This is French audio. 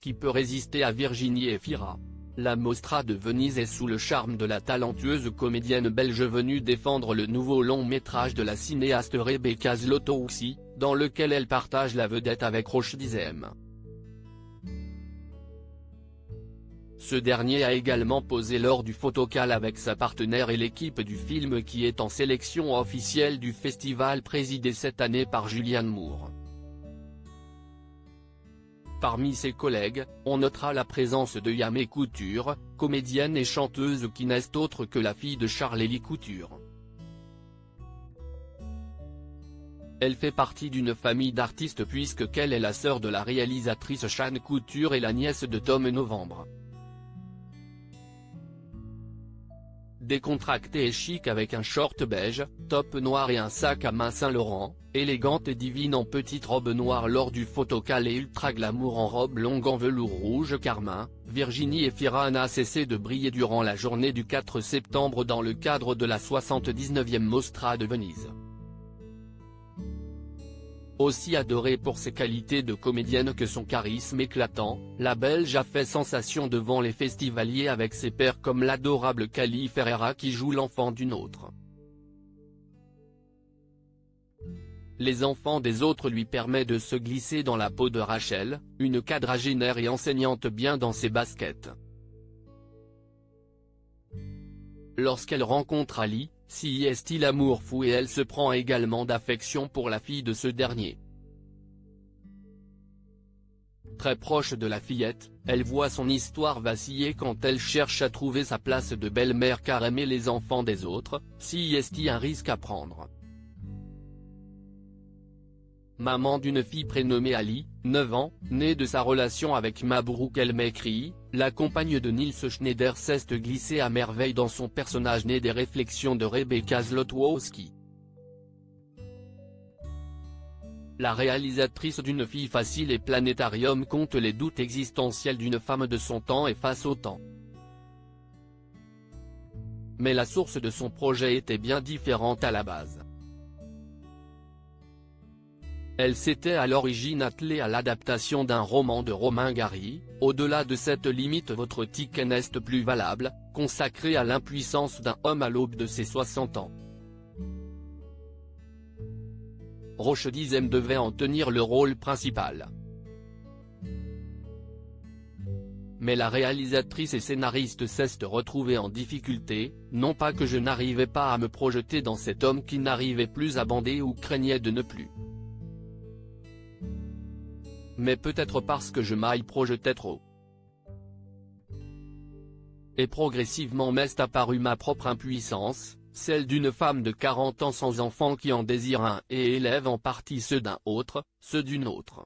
Qui peut résister à Virginie Efira? La Mostra de Venise est sous le charme de la talentueuse comédienne belge venue défendre le nouveau long-métrage de la cinéaste Rebecca Zlotowski, dans lequel elle partage la vedette avec Roche Dizem. Ce dernier a également posé lors du photocall avec sa partenaire et l'équipe du film qui est en sélection officielle du festival présidé cette année par Julianne Moore. Parmi ses collègues, on notera la présence de Yamé Couture, comédienne et chanteuse qui n'est autre que la fille de Charles-Élie Couture. Elle fait partie d'une famille d'artistes puisqu'elle est la sœur de la réalisatrice Shane Couture et la nièce de Tom Novembre. Décontractée et chic avec un short beige, top noir et un sac à main Saint-Laurent, élégante et divine en petite robe noire lors du photocall et ultra glamour en robe longue en velours rouge carmin, Virginie Efira n'a cessé de briller durant la journée du 4 septembre dans le cadre de la 79e Mostra de Venise. Aussi adorée pour ses qualités de comédienne que son charisme éclatant, la Belge a fait sensation devant les festivaliers avec ses pairs comme l'adorable Cali Ferreira qui joue l'enfant d'une autre. Les enfants des autres lui permet de se glisser dans la peau de Rachel, une quadragénaire et enseignante bien dans ses baskets. Lorsqu'elle rencontre Ali, s'y est l'amour fou et elle se prend également d'affection pour la fille de ce dernier. Très proche de la fillette, elle voit son histoire vaciller quand elle cherche à trouver sa place de belle-mère car aimer les enfants des autres, s'y est un risque à prendre. Maman d'une fille prénommée Ali, 9 ans, née de sa relation avec Mabrouk El Mekri, la compagne de Nils Schneider s'est glissée à merveille dans son personnage né des réflexions de Rebecca Zlotowski. La réalisatrice d'une fille facile et Planétarium compte les doutes existentiels d'une femme de son temps et face au temps. Mais la source de son projet était bien différente à la base. Elle s'était à l'origine attelée à l'adaptation d'un roman de Romain Gary, Au-delà de cette limite votre ticket n'est plus valable, consacré à l'impuissance d'un homme à l'aube de ses 60 ans. Roche Dizem devait en tenir le rôle principal. Mais la réalisatrice et scénariste s'est retrouvée en difficulté, non pas que je n'arrivais pas à me projeter dans cet homme qui n'arrivait plus à bander ou craignait de ne plus. Mais peut-être parce que je m'y projetais trop. Et progressivement m'est apparue ma propre impuissance, celle d'une femme de 40 ans sans enfant qui en désire un et élève en partie ceux d'un autre, ceux d'une autre.